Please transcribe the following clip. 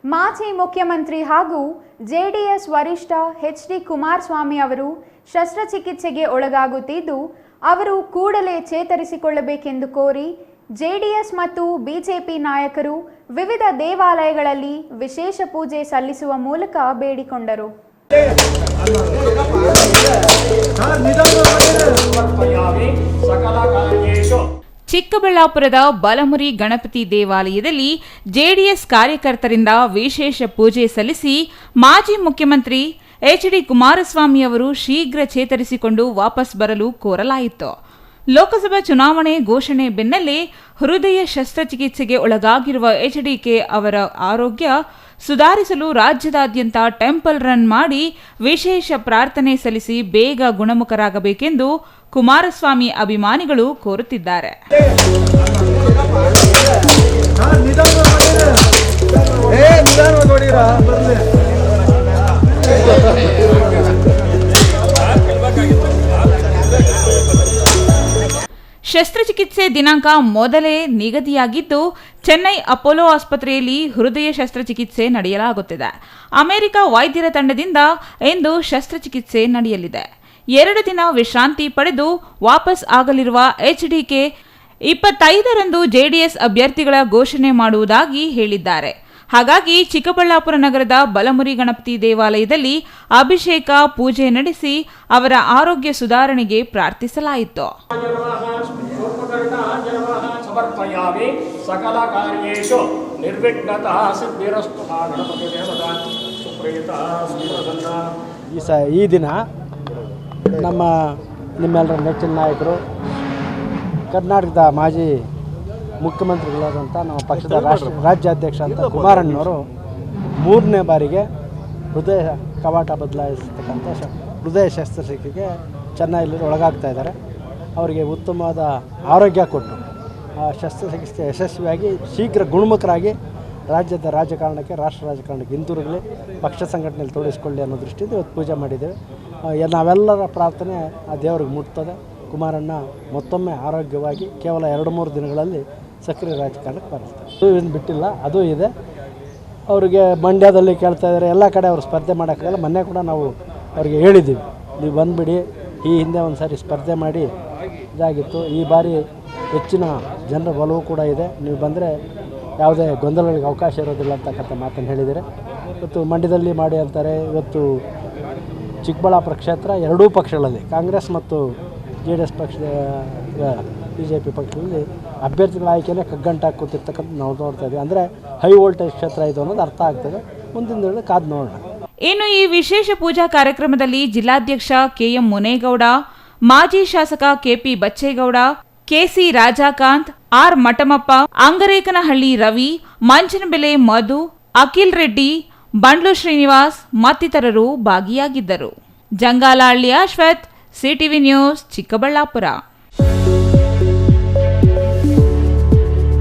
ಮಾಜಿ ಮುಖ್ಯಮಂತ್ರಿ ಹಾಗೂ ಜೆಡಿಎಸ್ ವರಿಷ್ಠ ಎಚ್.ಡಿ. ಕುಮಾರಸ್ವಾಮಿ ಅವರು ಶಸ್ತ್ರಚಿಕಿತ್ಸೆಗೆ ಒಳಗಾಗುತ್ತಿದ್ದು, ಅವರು ಕೂಡಲೇ ಚೇತರಿಸಿಕೊಳ್ಳಬೇಕೆಂದು ಕೋರಿ ಜೆಡಿಎಸ್ ಮತ್ತು ಬಿಜೆಪಿ ನಾಯಕರು ವಿವಿಧ ದೇವಾಲಯಗಳಲ್ಲಿ ವಿಶೇಷ ಪೂಜೆ ಸಲ್ಲಿಸುವ ಮೂಲಕ ಬೇಡಿಕೊಂಡರು. ಚಿಕ್ಕಬಳ್ಳಾಪುರದ ಬಲಮುರಿ ಗಣಪತಿ ದೇವಾಲಯದಲ್ಲಿ ಜೆಡಿಎಸ್ ಕಾರ್ಯಕರ್ತರಿಂದ ವಿಶೇಷ ಪೂಜೆ ಸಲ್ಲಿಸಿ ಮಾಜಿ ಮುಖ್ಯಮಂತ್ರಿ ಎಚ್.ಡಿ. ಕುಮಾರಸ್ವಾಮಿ ಅವರು ಶೀಘ್ರ ಚೇತರಿಸಿಕೊಂಡು ವಾಪಸ್ ಬರಲು ಕೋರಲಾಯಿತು. ಲೋಕಸಭಾ ಚುನಾವಣೆ ಘೋಷಣೆ ಬೆನ್ನಲ್ಲೇ ಹೃದಯ ಶಸ್ತ್ರಚಿಕಿತ್ಸೆಗೆ ಒಳಗಾಗಿರುವ ಎಚ್.ಡಿ.ಕೆ ಅವರ ಆರೋಗ್ಯ ಸುಧಾರಿಸಲು ರಾಜ್ಯದಾದ್ಯಂತ ಟೆಂಪಲ್ ರನ್ ಮಾಡಿ ವಿಶೇಷ ಪ್ರಾರ್ಥನೆ ಸಲ್ಲಿಸಿ ಬೇಗ ಗುಣಮುಖರಾಗಬೇಕೆಂದು ಕುಮಾರಸ್ವಾಮಿ ಅಭಿಮಾನಿಗಳು ಕೋರುತ್ತಿದ್ದಾರೆ. ಶಸ್ತ್ರಚಿಕಿತ್ಸೆ ದಿನಾಂಕ ಮೊದಲೇ ನಿಗದಿಯಾಗಿದ್ದು, ಚೆನ್ನೈ ಅಪೋಲೋ ಆಸ್ಪತ್ರೆಯಲ್ಲಿ ಹೃದಯ ಶಸ್ತ್ರಚಿಕಿತ್ಸೆ ನಡೆಯಲಾಗುತ್ತಿದೆ. ಅಮೆರಿಕ ವೈದ್ಯರ ತಂಡದಿಂದ ಇಂದು ಶಸ್ತ್ರಚಿಕಿತ್ಸೆ ನಡೆಯಲಿದೆ. 2 ದಿನ ವಿಶ್ರಾಂತಿ ಪಡೆದು ವಾಪಸ್ ಆಗಲಿರುವ ಎಚ್.ಡಿ.ಕೆ 25ರಂದು ಜೆಡಿಎಸ್ ಅಭ್ಯರ್ಥಿಗಳ ಘೋಷಣೆ ಮಾಡುವುದಾಗಿ ಹೇಳಿದ್ದಾರೆ. ಹಾಗಾಗಿ ಚಿಕ್ಕಬಳ್ಳಾಪುರ ನಗರದ ಬಲಮುರಿ ಗಣಪತಿ ದೇವಾಲಯದಲ್ಲಿ ಅಭಿಷೇಕ ಪೂಜೆ ನಡೆಸಿ ಅವರ ಆರೋಗ್ಯ ಸುಧಾರಣೆಗೆ ಪ್ರಾರ್ಥಿಸಲಾಯಿತು. ಈ ದಿನ ನಿಮ್ಮೆಲ್ಲರ ನೆಚ್ಚಿನ ನಾಯಕರು, ಕರ್ನಾಟಕದ ಮಾಜಿ ಮುಖ್ಯಮಂತ್ರಿಗಳಾದಂಥ ನಮ್ಮ ಪಕ್ಷದ ರಾಜ್ಯಾಧ್ಯಕ್ಷ ಅಂತ ಕುಮಾರಣ್ಣವರು 3ನೇ ಬಾರಿಗೆ ಹೃದಯ ಕವಾಟ ಬದಲಾಯಿಸ್ತಕ್ಕಂಥ ಹೃದಯ ಶಸ್ತ್ರಚಿಕಿತ್ಸೆಗೆ ಚೆನ್ನೈಯಲ್ಲಿ ಒಳಗಾಗ್ತಾ ಇದ್ದಾರೆ. ಅವರಿಗೆ ಉತ್ತಮವಾದ ಆರೋಗ್ಯ ಕೊಟ್ಟು ಆ ಶಸ್ತ್ರಚಿಕಿತ್ಸೆ ಯಶಸ್ವಿಯಾಗಿ ಶೀಘ್ರ ಗುಣಮುಖರಾಗಿ ರಾಜ್ಯದ ರಾಜಕಾರಣಕ್ಕೆ, ರಾಷ್ಟ್ರ ರಾಜಕಾರಣಕ್ಕೆ ಹಿಂತಿರುಗಲಿ, ಪಕ್ಷ ಸಂಘಟನೆಯಲ್ಲಿ ತೊಡಗಿಸಿಕೊಳ್ಳಿ ಅನ್ನೋ ದೃಷ್ಟಿಯಿಂದ ಇವತ್ತು ಪೂಜೆ ಮಾಡಿದ್ದೇವೆ. ನಾವೆಲ್ಲರ ಪ್ರಾರ್ಥನೆ ಆ ದೇವರಿಗೆ ಮುಟ್ತದೆ. ಕುಮಾರಣ್ಣ ಮತ್ತೊಮ್ಮೆ ಆರೋಗ್ಯವಾಗಿ ಕೇವಲ 2-3 ದಿನಗಳಲ್ಲಿ ಸಕ್ರಿಯ ರಾಜಕಾರಣಕ್ಕೆ ಬರ್ತಾರೆ. ಇದು ಬಿಟ್ಟಿಲ್ಲ, ಅದು ಇದೆ. ಅವರಿಗೆ ಮಂಡ್ಯದಲ್ಲಿ ಕೇಳ್ತಾ ಇದ್ದಾರೆ, ಎಲ್ಲ ಕಡೆ ಅವರು ಸ್ಪರ್ಧೆ ಮಾಡೋಕ್ಕಾಗಲ್ಲ. ಮೊನ್ನೆ ಕೂಡ ನಾವು ಅವ್ರಿಗೆ ಹೇಳಿದ್ದೀವಿ, ನೀವು ಬಂದುಬಿಡಿ, ಈ ಹಿಂದೆ ಒಂದು ಸಾರಿ ಸ್ಪರ್ಧೆ ಮಾಡಿ ಇದಾಗಿತ್ತು, ಈ ಬಾರಿ ಹೆಚ್ಚಿನ ಜನರ ಒಲವು ಕೂಡ ಇದೆ, ನೀವು ಬಂದರೆ ಯಾವುದೇ ಗೊಂದಲಗಳಿಗೆ ಅವಕಾಶ ಇರೋದಿಲ್ಲ ಅಂತಕ್ಕಂಥ ಮಾತನ್ನು ಹೇಳಿದ್ದಾರೆ. ಇವತ್ತು ಮಂಡ್ಯದಲ್ಲಿ ಮಾಡಿ ಅಂತಾರೆ. ಇವತ್ತು ಚಿಕ್ಕಬಳ್ಳಾಪುರ ಕ್ಷೇತ್ರ ಎರಡೂ ಪಕ್ಷಗಳಲ್ಲಿ, ಕಾಂಗ್ರೆಸ್ ಮತ್ತು ಜೆಡಿಎಸ್ ಪಕ್ಷದ ಬಿಜೆಪಿ ಪಕ್ಷದಲ್ಲಿ ಅಭ್ಯರ್ಥಿಗಳ ಆಯ್ಕೆನೇ ಕಗ್ಗಂಟಾಗಿ ಕೂತಿರ್ತಕ್ಕಂಥ ನಾವು ನೋಡ್ತಾ ಇದ್ದೀವಿ. ಅಂದರೆ ಹೈ ವೋಲ್ಟೇಜ್ ಕ್ಷೇತ್ರ ಇದು ಅನ್ನೋದು ಅರ್ಥ ಆಗ್ತದೆ. ಮುಂದಿನ ದಿನಗಳಲ್ಲಿ ಕಾದು ನೋಡೋಣ. ಇನ್ನು ಈ ವಿಶೇಷ ಪೂಜಾ ಕಾರ್ಯಕ್ರಮದಲ್ಲಿ ಜಿಲ್ಲಾಧ್ಯಕ್ಷ ಕೆ.ಎಂ. ಮುನೇಗೌಡ, ಮಾಜಿ ಶಾಸಕ K P. Bachegowda, K C. Rajakanth, R. Mathamappa, Angarekanahalli Ravi, Manchanabele Madhu, Akhil Reddy, Bandlu Srinivas ಮತ್ತಿತರರು ಭಾಗಿಯಾಗಿದ್ದರು. Jangalahalli Ashwath, CTV news, Chikkaballapur.